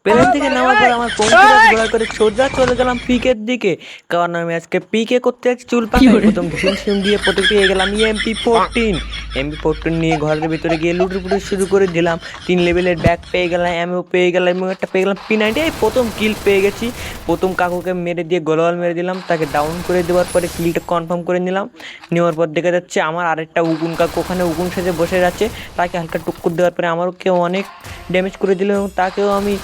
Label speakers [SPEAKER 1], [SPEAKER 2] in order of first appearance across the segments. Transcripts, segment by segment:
[SPEAKER 1] Plane থেকে নামার পর আমার পঙ্কিরাজ ঘোরা করে সোজা চলে গেলাম পিকের দিকে। কারণ আমি আজকে পিকে করতে যাচ্ছি চুল পাকাই। প্রথম ঢিসুম সিম দিয়ে প্রথম পেয়ে গেলাম এমপি 14 নিয়ে ঘরের ভিতরে গিয়ে লুটুর পুটুর শুরু করে দিলাম। 3 লেভেলের ব্যাগ পেয়ে গেলাম, এমও পেয়ে গেলাম এবং একটা পেয়ে গেলাম P90। এই প্রথম কিল পেয়ে গেছি। প্রথম কাকুকে মেরে দিয়ে গোলওয়াল মেরে দিলাম, তাকে ডাউন করে দেওয়ার পরে কিলটা কনফার্ম করে নিলাম। নেওয়ার পর দেখা যাচ্ছে আমার আরেকটা উগুন কাকু ওখানে উগুন সেজে বসে যাচ্ছে। তাকে হালকা টুক্কুর দেওয়ার পরে আমারও কেউ অনেক ড্যামেজ করে দিল এবং তাকেও আমি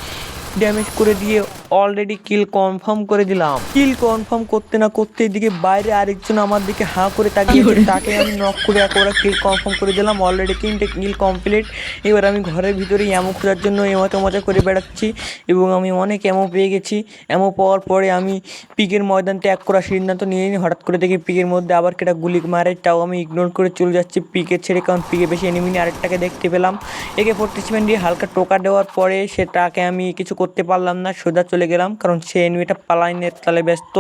[SPEAKER 1] ড্যামেজ করে দিয়ে অলরেডি কিল কনফার্ম করে দিলাম। কিল কনফার্ম করতে না করতে এদিকে বাইরে আরেকজন আমার দিকে হাঁ করে তাকিয়েছে, তাকে আমি নক করে একবার কিল কনফার্ম করে দিলাম। অলরেডি 3টে কিল কমপ্লিট। এবার আমি ঘরের ভিতরে অ্যামো খোঁজার জন্য এমতো মজা করে বেড়াচ্ছি এবং আমি অনেক অ্যামো পেয়ে গেছি। অ্যামো পাওয়ার পরে আমি পিকের ময়দান ত্যাগ করার সিদ্ধান্ত নিয়ে নিই। হঠাৎ করে দেখি পিকের মধ্যে আবার কেটা গুলি মারে, তাও আমি ইগনোর করে চলে যাচ্ছি পিকে ছেড়ে, কারণ পিকে বেশি এনিমি নিয়ে আরেকটাকে দেখতে পেলাম। AK-47 দিয়ে হালকা টোকা দেওয়ার পরে সেটাকে আমি কিছু করতে পারলাম না, সোজা চলে গেলাম কারণ সে এনিমিটা পালাইনের তালে ব্যস্ত।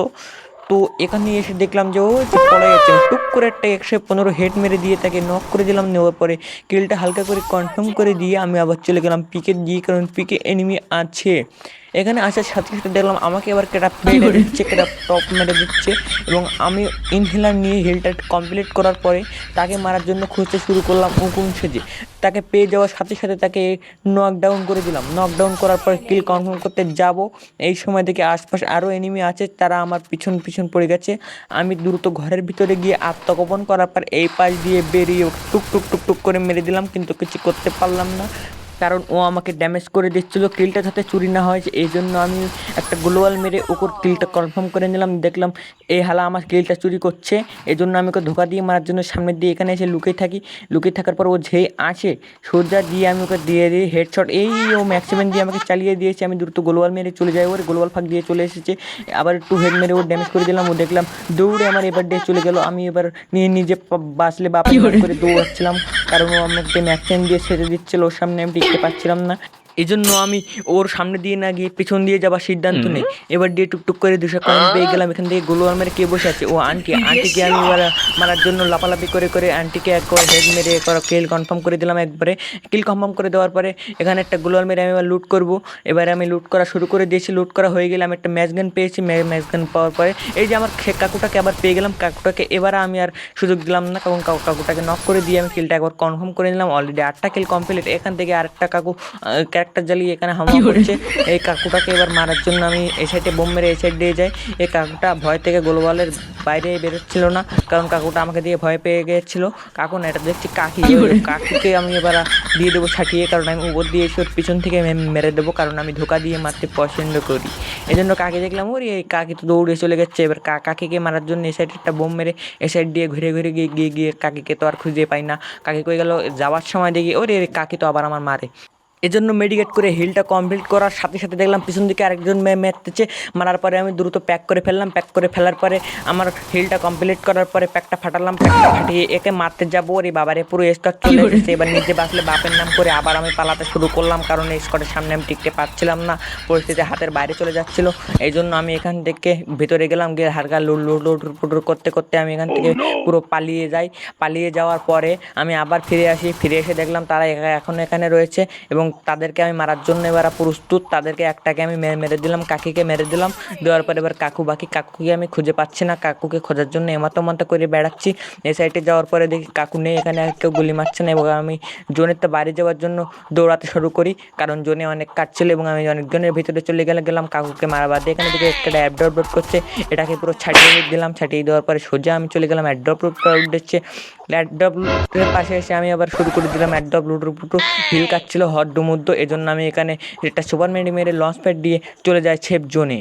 [SPEAKER 1] তো এখানে এসে দেখলাম যে ও পড়ে যাচ্ছে। টুক করে একটা 115 হেড মেরে দিয়ে তাকে নক করে দিলাম। নেওয়ার পরে কিলটা হালকা করে কনফার্ম করে দিয়ে আমি আবার চলে গেলাম পিকে দিয়ে, কারণ পিকে এনিমি আছে। এখানে আসার সাথে সাথে দেখলাম আমাকে এবার কেটা মেরে দিচ্ছে, কেটা টপ মেরে দিচ্ছে এবং আমি ইনহেলার নিয়ে হিলটা কমপ্লিট করার পরে তাকে মারার জন্য খুঁজতে শুরু করলাম উকুন সেজে। তাকে পেয়ে যাওয়ার সাথে সাথে তাকে নকডাউন করে দিলাম। নকডাউন করার পর কিল কনফার্ম করতে যাব, এই সময় থেকে আশপাশে আরও এনিমি আছে, তারা আমার পিছন পিছন পড়ে গেছে। আমি দ্রুত ঘরের ভিতরে গিয়ে আত্মগোপন করার পর এই পাশ দিয়ে বেরিয়ে টুক টুক টুক টুক করে মেরে দিলাম, কিন্তু কিছু করতে পারলাম না কারণ ও আমাকে ড্যামেজ করে দিচ্ছিলো। কিলটা যাতে চুরি না হয় এই জন্য আমি একটা গ্লোয়াল মেরে ওর কিলটা কনফার্ম করে নিলাম। দেখলাম এই হালা আমার কিলটা চুরি করছে, এই জন্য আমি ওকে ধোকা দিয়ে মারার জন্য সামনের দিয়ে এখানে এসে লুকিয়ে থাকি। লুকিয়ে থাকার পর ও যেই আসে সোজা দিয়ে আমি ওকে দিয়ে দিই হেডশট। এই ও ম্যাক্সিমাম দিয়ে আমাকে চালিয়ে দিয়েছে। আমি দ্রুত গোলওয়াল মেরে চলে যাই, ওর গোলওয়াল ফাঁক দিয়ে চলে এসেছে। আবার একটু হেড মেরে ওর ড্যামেজ করে দিলাম। ও দেখলাম দৌড়ে আমার এবার দিয়ে চলে গেল। আমি এবার নিজে বাঁচলে বাপের নাম করে দৌড়াচ্ছিলাম, কারণ ও আমাকে ম্যাক্সিমাম দিয়ে ছেড়ে দিচ্ছিলো। ওর সামনে আমি টিকতে পারছিলাম না, এই জন্য আমি ওর সামনে দিয়ে না গিয়ে পিছন দিয়ে যাবার সিদ্ধান্ত নেই। এবার দিয়ে টুকটুক করে 200 কয়েন পেয়ে গেলাম। এখান থেকে গোলওয়াল মেরে কে বসে আছে? ও আন্টিকে আমি এবার মারার জন্য লাপালাপি করে করে আন্টিকে একবার হেড মেরে কিল কনফার্ম করে দিলাম। একবারে কিল কনফার্ম করে দেওয়ার পরে এখানে একটা গোলওয়াল মেরে আমি এবার লুট করবো। এবারে আমি লুট করা শুরু করে দিয়েছি। লুট করা হয়ে গেলে আমি একটা ম্যাচগান পেয়েছি। ম্যাচগান পাওয়ার পরে এই যে আমার কাকুটাকে আবার পেয়ে গেলাম। কাকুটাকে এবার আমি আর সুযোগ দিলাম না, কারণ কাকুটাকে নক করে দিয়ে আমি কিলটা একবার কনফার্ম করে নিলাম। অলরেডি 8টা কিল কমপ্লিট। এখান থেকে আরেকটা কাকু ক্যারেক্টার জ্বালিয়ে এখানে হামলা করছে। এই কাকুটাকে এবার মারার জন্য আমি এই সাইডে বোম মেরে এই সাইড দিয়ে যাই। এই কাকুটা ভয় থেকে গোলওয়ালের বাইরে বেরোচ্ছিল না, কারণ কাকুটা আমাকে দিয়ে ভয় পেয়ে গিয়েছিল। কাকু না, এটা দেখছি কাকিকে আমি এবার দিয়ে দেবো ছাটিয়ে, কারণ আমি উপর দিয়ে এসে পিছন থেকে মেরে দেবো, কারণ আমি ধোকা দিয়ে মারতে পছন্দ করি। এই জন্য কাকি দেখলাম ওরে এই কাকি তো দৌড়ে চলে গেছে। এবার কাকিকে মারার জন্য এই সাইডে একটা বোম মেরে এই সাইড দিয়ে ঘুরে ঘুরে গিয়ে কাকিকে তো আর খুঁজে পাই না। কাকি কই গেল? যাওয়ার সময় দেখি ওরে কাকি তো আবার আমার মারে। এজন্য মেডিকেট করে হিলটা কমপ্লিট করার সাথে সাথে দেখলাম পিছন দিকে আরেকজন মারতেছে। মারার পরে আমি দ্রুত প্যাক করে ফেললাম। প্যাক করে ফেলার পরে আমার হিলটা কমপ্লিট করার পরে প্যাকটা ফাটালাম। প্যাকটা ফাটিয়ে একে মারতে যাবো, ওরে বাবারে পুরো স্কোয়াড চলে এসেছে। এবার নিজে বাঁচলে বাপের নাম করে আবার আমি পালাতে শুরু করলাম, কারণ এই স্কোয়াডের সামনে আমি টিকতে পারছিলাম না, পরিস্থিতি হাতের বাইরে চলে যাচ্ছিলো। এই জন্য আমি এখান থেকে ভেতরে গেলাম, গিয়ে হালকা লুট করতে করতে আমি এখান থেকে পুরো পালিয়ে যাই। পালিয়ে যাওয়ার পরে আমি আবার ফিরে আসি। ফিরে এসে দেখলাম তারা এখন এখানে রয়েছে এবং তাদেরকে আমি মারার জন্য এবার প্রস্তুত। তাদেরকে একটাকে আমি মেরে দিলাম, কাকিকে মেরে দিলাম। দেওয়ার পরে এবার কাকুকে আমি খুঁজে পাচ্ছি না। কাকুকে খোঁজার জন্য এমাতো করে বেড়াচ্ছি। এই সাইডে যাওয়ার পরে দেখি কাকু নেই, এখানে কেউ গুলি মারছে না এবং আমি জোনের তো বাড়ি যাওয়ার জন্য দৌড়াতে শুরু করি, কারণ জোনে অনেক কাটছিল এবং আমি অনেকজনের ভিতরে চলে গেলাম কাকুকে মারা বাদে। এখানে দেখি একটা অ্যাড্রপ করছে, এটাকে পুরো ছাটিয়ে দিলাম। ছাটিয়ে দেওয়ার পরে সোজা আমি চলে গেলাম অ্যাড্রপ উঠেছে। অ্যাড্রপ লুটের পাশে এসে আমি আবার শুরু করে দিলাম অ্যাড্রপ লুট হিল কাটছিল হদ্দমুদ্দ। এজন্য আমি এখানে একটা সুপার মেরে লঞ্চ প্যাড দিয়ে চলে যায় সেফ জোনে।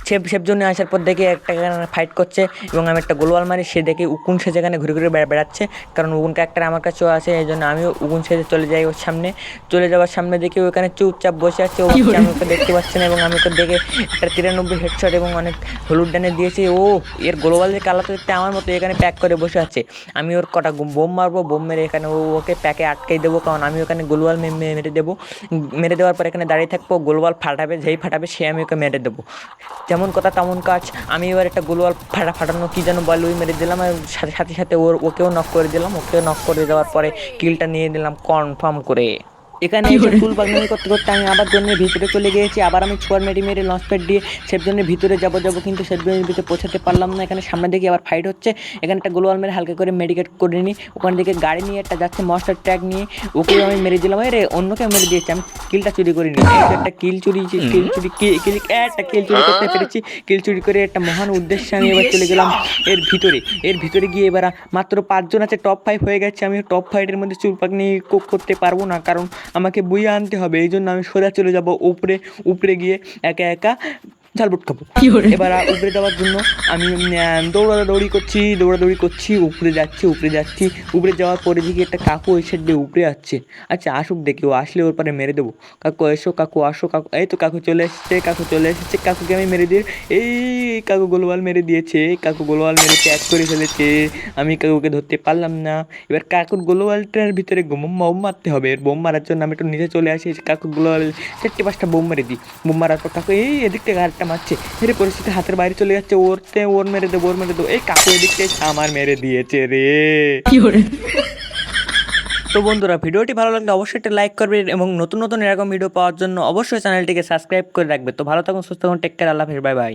[SPEAKER 1] সেফ জোনে আসার পর দেখে একটা ফাইট করছে এবং আমি একটা গোলওয়াল মারি। সে দেখে উকুন সে যেখানে ঘুরে ঘুরে বেড়াচ্ছে, কারণ উকুন ক্যারেক্টার আমার কাছেও আছে। এই জন্য আমিও উকুন সেজে চলে যাই ওর সামনে। চলে যাওয়ার সামনে দেখি ওখানে চুপচাপ বসে আছে। ও আমি ওকে দেখতে পাচ্ছি না এবং আমি ওকে দেখে একটা 93 হেডশট এবং অনেক হলুদ ডানে দিয়েছি। ও এর গোলওয়ালের কালারটা দেখতে আমার মতো এখানে প্যাক করে বসে আছে। আমি ওর কটা বোম মারবো, বোম মেরে এখানে ওকে প্যাকে আটকাই দেবো, কারণ আমি ওখানে গোলওয়াল মেরে দেবো। মেরে দেওয়ার পর এখানে দাঁড়িয়ে থাকবো। গোলওয়াল ফাটাবে, যেই ফাটাবে সে আমি ওকে মেরে দেবো। যেমন কথা তেমন কাজ। আমি এবার একটা গোলওয়াল ফাটানো কি যেন বল ওই মেরে দিলাম, সাথে ওকেও নক করে দিলাম। ওকেও নক করে দেওয়ার পরে কিলটা নিয়ে নিলাম কনফার্ম করে। এখানে এসে চুল পাকনামি করতে করতে আমি আবার জন্যের ভিতরে চলে গিয়েছি। আবার আমি ছোঁয়ার মেরে লঞ্চ প্যাড দিয়ে সেফ জোনের ভিতরে যাবো কিন্তু সেফ জোনের ভিতরে পৌঁছাতে পারলাম না। এখানে সামনে দিকে আবার ফাইট হচ্ছে। এখানে একটা গ্লোয়াল মেরে হালকা করে মেডিকেট করে নিই। ওখান থেকে গাড়ি নিয়ে একটা যাচ্ছে মনস্টার ট্র্যাক নিয়ে, ওকেও আমি মেরে দিলাম। রে অন্যকে মেরে দিয়েছি, আমি কিলটা চুরি করিনি। একটা কিল চুরি করতে পেরেছি। কিল চুরি করে একটা মহান উদ্দেশ্যে আমি এবার চলে গেলাম এর ভিতরে গিয়ে এবার মাত্র 5 জন আছে, টপ 5 হয়ে গেছে। আমি টপ 5 এর মধ্যে চুল পাকনি করতে পারবো না, কারণ আমাকে বইয়ে আনতে হবে। এই জন্য আমি সোজা চলে যাব উপরে গিয়ে একা একা ঝালবুট খাবো। এবার উপরে যাওয়ার জন্য আমি দৌড়াদৌড়ি করছি, উপরে যাচ্ছি। উপরে যাওয়ার পরে দেখি একটা কাকু ওই সাইড দিয়ে উপরে আসছে। আচ্ছা আসুক দেখি, ও আসলে ওর পরে মেরে দেবো। কাকু এসো, কাকু আসো, কাকু এই তো কাকু চলে এসেছে। কাকুকে আমি মেরে দিয়ে এই কাকু গোলওয়াল মেরে দিয়েছে। কাকু গোলওয়াল মেরে প্যাক করে ফেলেছে। আমি কাকুকে ধরতে পারলাম না। এবার কাকুর গোলওয়ালটার ভিতরে বোম মারতে হবে। এর বোম মারার জন্য আমি একটু নিচে চলে আসি। কাকুর গোলওয়াল 4-5টা বোম মেরে দিই। বোম মারার পর কাকু এদিক থেকে আরেকটা মারছে। এর পরিস্থিতি হাতের বাইরে চলে যাচ্ছে। ওর মেরে দেবো। এই কাকু এদিক থেকে আমার মেরে দিয়েছে রে। তো বন্ধুরা, ভিডিওটি ভালো লাগলে অবশ্যই একটা লাইক করবে এবং নতুন এরকম ভিডিও পাওয়ার জন্য অবশ্যই চ্যানেলটিকে সাবস্ক্রাইব করে রাখবে। তো ভালো থাকুন, সুস্থ থাকুন, টেক কেয়ার, আল্লাহ হাফেজ, বাই বাই।